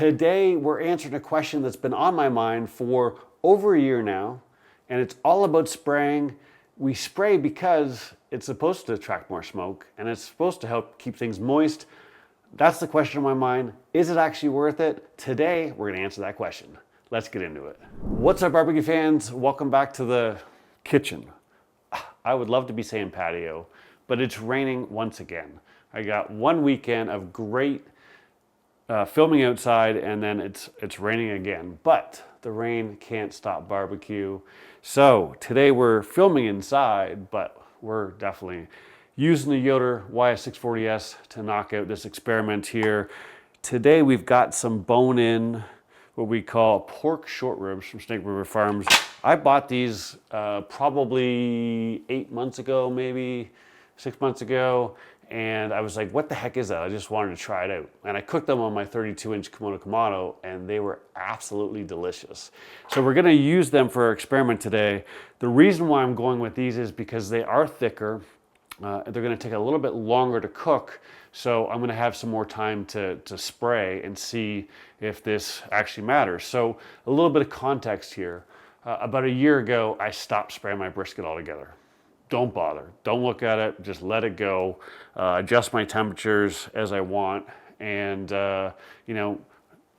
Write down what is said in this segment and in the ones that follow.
Today, we're answering a question that's been on my mind for over a year now, and it's all about spraying. We spray because it's supposed to attract more smoke, and it's supposed to help keep things moist. That's the question on my mind. Is it actually worth it? Today, we're gonna answer that question. Let's get into it. What's up, barbecue fans? Welcome back to the kitchen. I would love to be saying patio, but it's raining once again. I got one weekend of great filming outside, and then it's raining again. But the rain can't stop barbecue. So today we're filming inside, but we're definitely using the Yoder YS640S to knock out this experiment here. Today we've got some bone-in, what we call pork short ribs from Snake River Farms. I bought these probably 8 months ago, maybe 6 months ago. And I was like, what the heck is that? I just wanted to try it out. And I cooked them on my 32-inch Kamado, and they were absolutely delicious. So we're gonna use them for our experiment today. The reason why I'm going with these is because they are thicker. They're gonna take a little bit longer to cook. So I'm gonna have some more time to spray and see if this actually matters. So a little bit of context here. About a year ago, I stopped spraying my brisket altogether. Don't bother. Don't look at it. Just let it go. Adjust my temperatures as I want. And, you know,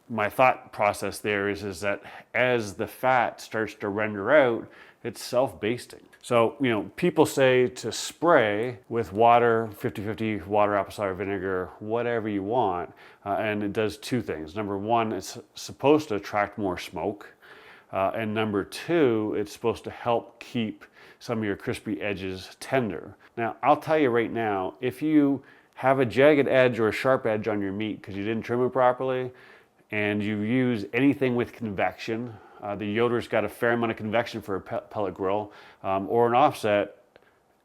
my thought process there is that as the fat starts to render out, it's self-basting. So, you know, people say to spray with water, 50-50 water, apple cider vinegar, whatever you want. And it does two things. Number one, it's supposed to attract more smoke. And number two, it's supposed to help keep some of your crispy edges tender. Now, I'll tell you right now, if you have a jagged edge or a sharp edge on your meat because you didn't trim it properly, and you use anything with convection, the Yoder's got a fair amount of convection for a pellet grill, or an offset,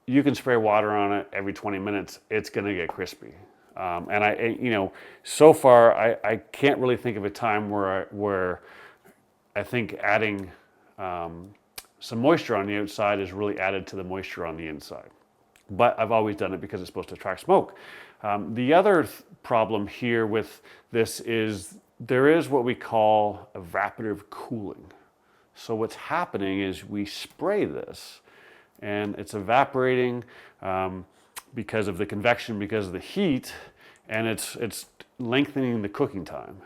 you can spray water on it every 20 minutes, it's gonna get crispy. And you know, so far, I can't really think of a time where I think adding some moisture on the outside is really added to the moisture on the inside. But I've always done it because it's supposed to attract smoke. The other problem here with this is there is what we call evaporative cooling. So what's happening is we spray this and it's evaporating because of the convection, because of the heat, and it's lengthening the cooking time.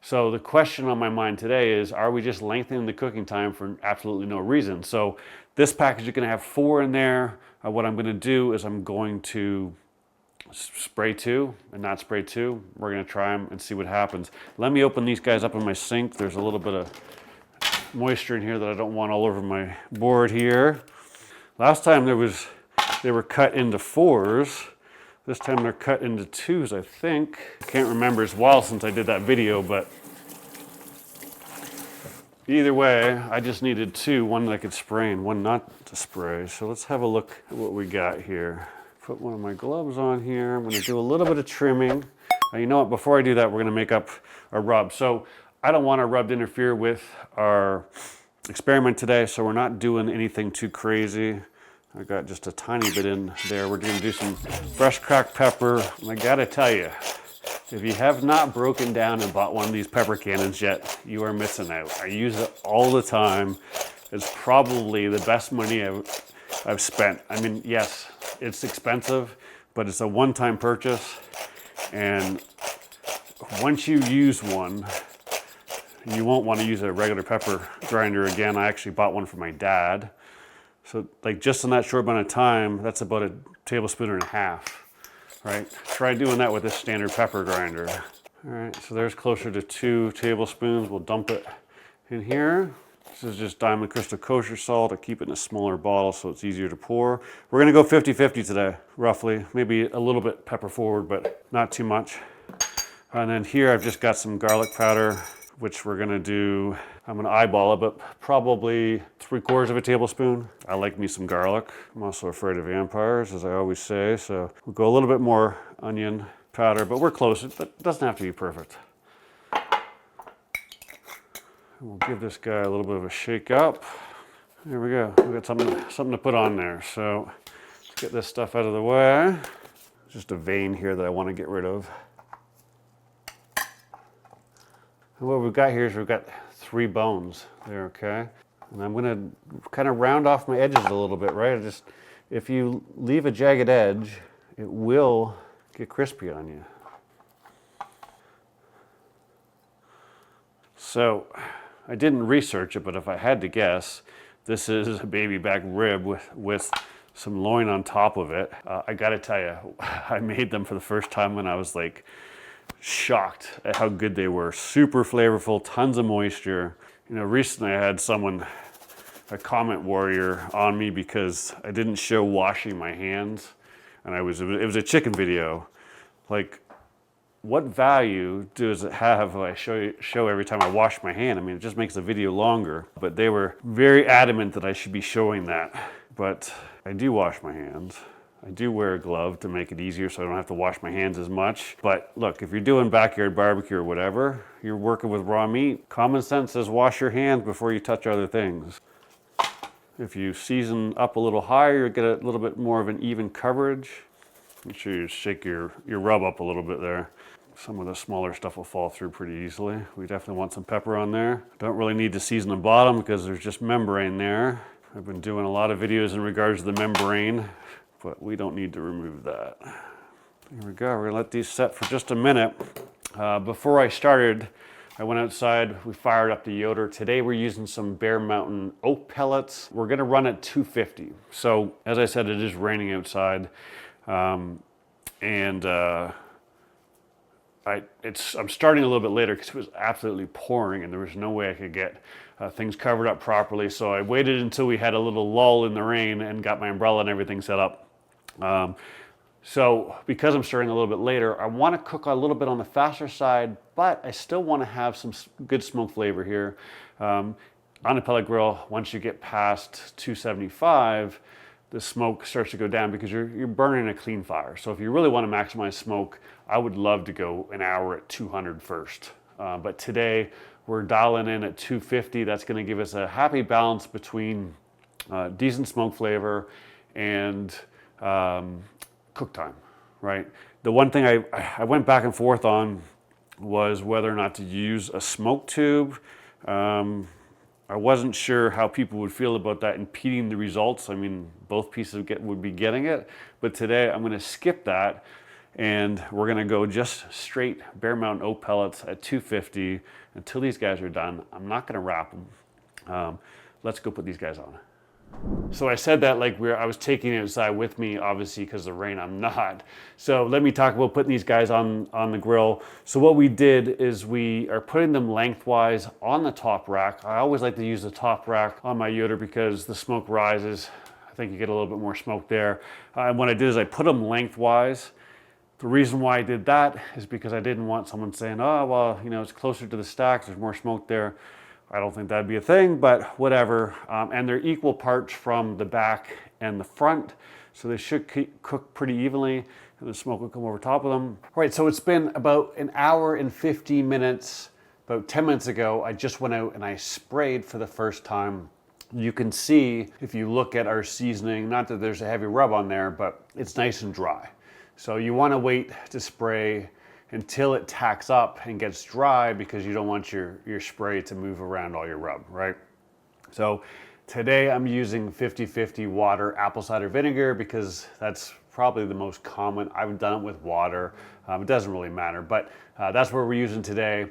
So the question on my mind today is, are we just lengthening the cooking time for absolutely no reason? So this package is gonna have 4 in there. What I'm gonna do is I'm going to spray 2 and not spray 2. We're gonna try them and see what happens. Let me open these guys up in my sink. There's a little bit of moisture in here that I don't want all over my board here. Last time they were cut into 4s. This time they're cut into 2s, I think. I can't remember, it's a while since I did that video, but either way, I just needed 2, one that I could spray and one not to spray. So let's have a look at what we got here. Put one of my gloves on here. I'm gonna do a little bit of trimming. Now, you know what, before I do that, we're gonna make up a rub. So I don't want our rub to interfere with our experiment today, so we're not doing anything too crazy. I got just a tiny bit in there. We're gonna do some fresh cracked pepper. And I gotta tell you, if you have not broken down and bought one of these pepper cannons yet, you are missing out. I use it all the time. It's probably the best money I've spent. I mean, yes, it's expensive, but it's a one-time purchase. And once you use one, you won't want to use a regular pepper grinder again. I actually bought one for my dad. So like just in that short amount of time, that's about a tablespoon and a half, right? Try doing that with this standard pepper grinder. All right, so there's closer to 2 tablespoons. We'll dump it in here. This is just Diamond Crystal Kosher salt. I keep it in a smaller bottle so it's easier to pour. We're gonna go 50-50 today, roughly. Maybe a little bit pepper forward, but not too much. And then here I've just got some garlic powder, which we're gonna do, I'm gonna eyeball it, but probably 3/4 of a tablespoon. I like me some garlic. I'm also afraid of vampires, as I always say, so we'll go a little bit more onion powder, but we're close. It doesn't have to be perfect. We'll give this guy a little bit of a shake up. There we go. We've got something to put on there. So let's get this stuff out of the way. Just a vein here that I want to get rid of. And what we've got here is we've got 3 bones there, okay? And I'm gonna kind of round off my edges a little bit, right? If you leave a jagged edge, it will get crispy on you. So I didn't research it, but if I had to guess, this is a baby back rib with some loin on top of it. I gotta tell you, I made them for the first time when I was like shocked at how good they were. Super flavorful, tons of moisture. You know, recently I had someone, a comment warrior on me because I didn't show washing my hands, and it was a chicken video. Like, what value does it have if I show every time I wash my hand? I mean, it just makes the video longer. But they were very adamant that I should be showing that. But I do wash my hands. I do wear a glove to make it easier so I don't have to wash my hands as much. But look, if you're doing backyard barbecue or whatever, you're working with raw meat, common sense says wash your hands before you touch other things. If you season up a little higher, you get a little bit more of an even coverage. Make sure you shake your rub up a little bit there. Some of the smaller stuff will fall through pretty easily. We definitely want some pepper on there. Don't really need to season the bottom because there's just membrane there. I've been doing a lot of videos in regards to the membrane, but we don't need to remove that. Here we go, we're gonna let these set for just a minute. Before I started, I went outside, we fired up the Yoder. Today we're using some Bear Mountain oak pellets. We're gonna run at 250. So as I said, it is raining outside. I'm starting a little bit later because it was absolutely pouring and there was no way I could get things covered up properly. So I waited until we had a little lull in the rain and got my umbrella and everything set up. So because I'm starting a little bit later, I want to cook a little bit on the faster side, but I still want to have some good smoke flavor here. On a pellet grill, once you get past 275, the smoke starts to go down because you're burning a clean fire. So if you really want to maximize smoke, I would love to go an hour at 200 first. But today we're dialing in at 250. That's going to give us a happy balance between decent smoke flavor and cook time, right? The one thing I went back and forth on was whether or not to use a smoke tube. I wasn't sure how people would feel about that impeding the results. I mean, both pieces would be getting it, but today I'm gonna skip that and we're gonna go just straight Bear Mountain oak pellets at 250 until these guys are done. I'm not gonna wrap them. Let's go put these guys on. So I said that like I was taking it outside with me, obviously because of the rain, I'm not. So let me talk about putting these guys on the grill. So what we did is we are putting them lengthwise on the top rack. I always like to use the top rack on my Yoder because the smoke rises. I think you get a little bit more smoke there. And what I did is I put them lengthwise. The reason why I did that is because I didn't want someone saying, oh, well, you know, it's closer to the stacks, there's more smoke there. I don't think that'd be a thing, but whatever. And they're equal parts from the back and the front, so they should cook pretty evenly, and the smoke will come over top of them. All right, so it's been about an hour and 15 minutes. About 10 minutes ago, I just went out and I sprayed for the first time. You can see, if you look at our seasoning, not that there's a heavy rub on there, but it's nice and dry. So you wanna wait to spray until it tacks up and gets dry because you don't want your spray to move around all your rub, right? So today I'm using 50-50 water apple cider vinegar because that's probably the most common. I've done it with water. It doesn't really matter, but that's what we're using today.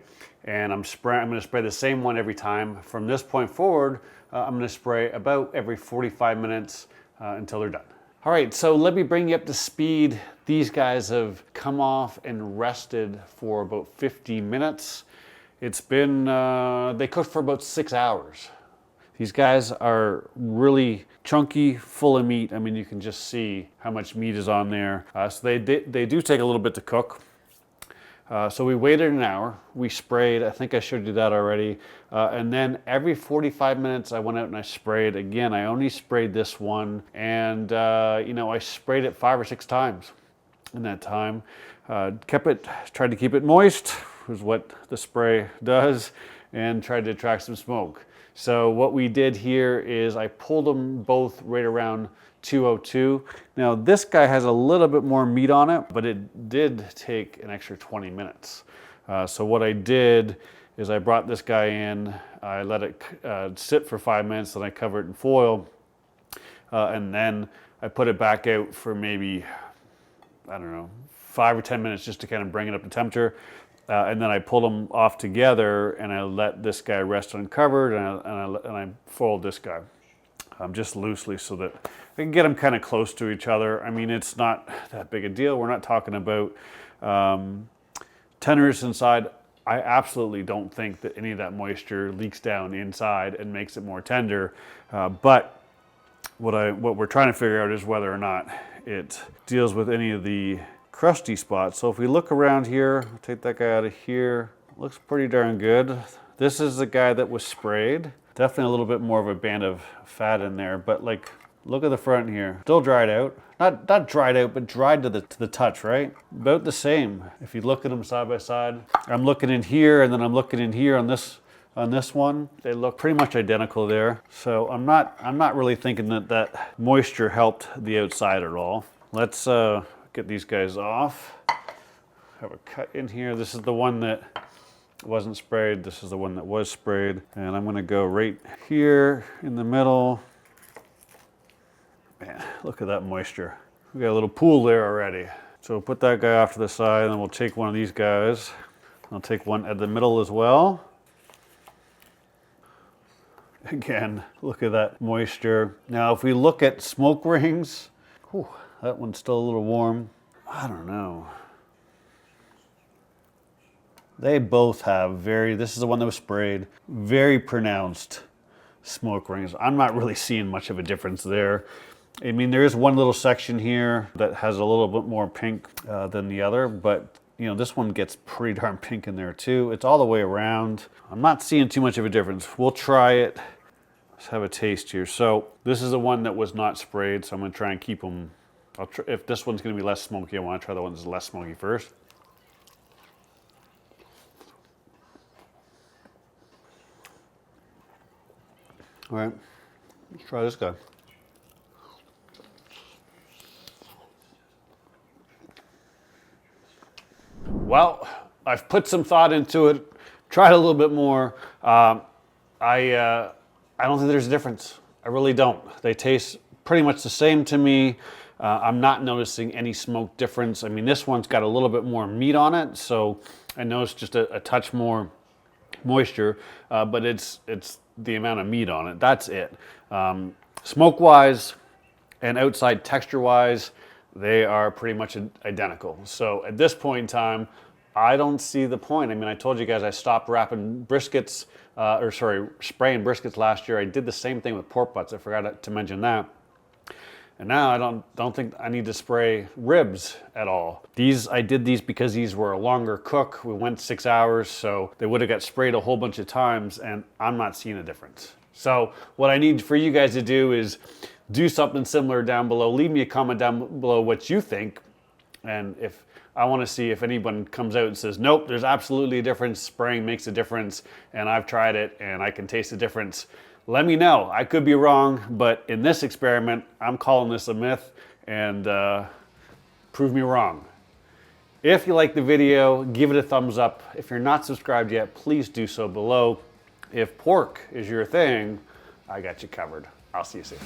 And I'm gonna spray the same one every time. From this point forward, I'm gonna spray about every 45 minutes until they're done. All right, so let me bring you up to speed. These guys have come off and rested for about 50 minutes. It's been, they cooked for about 6 hours. These guys are really chunky, full of meat. I mean, you can just see how much meat is on there. So they do take a little bit to cook. So we waited an hour, we sprayed, I think I showed you that already. And then every 45 minutes I went out and I sprayed. Again, I only sprayed this one and you know, I sprayed it 5 or 6 times in that time. Tried to keep it moist, is what the spray does, and tried to attract some smoke. So what we did here is I pulled them both right around 202. Now this guy has a little bit more meat on it, but it did take an extra 20 minutes. So what I did is I brought this guy in, I let it sit for 5 minutes, then I cover it in foil, and then I put it back out for maybe, I don't know, 5 or 10 minutes just to kind of bring it up to temperature. And then I pulled them off together and I let this guy rest uncovered, and I foiled this guy just loosely so that I can get them kind of close to each other. I mean, it's not that big a deal. We're not talking about tenderness inside. I absolutely don't think that any of that moisture leaks down inside and makes it more tender. But what we're trying to figure out is whether or not it deals with any of the crusty spots. So if we look around here, take that guy out of here, looks pretty darn good. This is the guy that was sprayed. Definitely a little bit more of a band of fat in there, but like, look at the front here. Still dried out. Not dried out, but dried to the touch, right? About the same. If you look at them side by side, I'm looking in here and then I'm looking in here on this one. They look pretty much identical there. So I'm not really thinking that moisture helped the outside at all. Let's get these guys off. Have a cut in here. This is the one that wasn't sprayed. This is the one that was sprayed. And I'm gonna go right here in the middle. Man, look at that moisture. We got a little pool there already. So we'll put that guy off to the side, and then we'll take one of these guys. I'll take one at the middle as well. Again, look at that moisture. Now, if we look at smoke rings, whew, that one's still a little warm. I don't know. They both have this is the one that was sprayed, very pronounced smoke rings. I'm not really seeing much of a difference there. I mean, there is one little section here that has a little bit more pink than the other, but you know, this one gets pretty darn pink in there too. It's all the way around. I'm not seeing too much of a difference. We'll try it. Let's have a taste here. So this is the one that was not sprayed, so I'm gonna try and keep them. If this one's gonna be less smoky, I wanna try the one that's less smoky first. All right, let's try this guy. Well, I've put some thought into it, tried a little bit more. I don't think there's a difference. I really don't. They taste pretty much the same to me. I'm not noticing any smoke difference. I mean, this one's got a little bit more meat on it, so I noticed just a touch more moisture, but it's the amount of meat on it. That's it. Smoke-wise and outside texture-wise, they are pretty much identical. So at this point in time, I don't see the point. I mean, I told you guys I stopped wrapping briskets, spraying briskets last year. I did the same thing with pork butts. I forgot to mention that. And now I don't think I need to spray ribs at all. I did these because these were a longer cook. We went 6 hours, so they would have got sprayed a whole bunch of times, and I'm not seeing a difference. So what I need for you guys to do is do something similar down below. Leave me a comment down below what you think. And if I want to see if anyone comes out and says, nope, there's absolutely a difference. Spraying makes a difference, and I've tried it and I can taste the difference. Let me know. I could be wrong, but in this experiment, I'm calling this a myth, and prove me wrong. If you like the video, give it a thumbs up. If you're not subscribed yet, please do so below. If pork is your thing, I got you covered. I'll see you soon.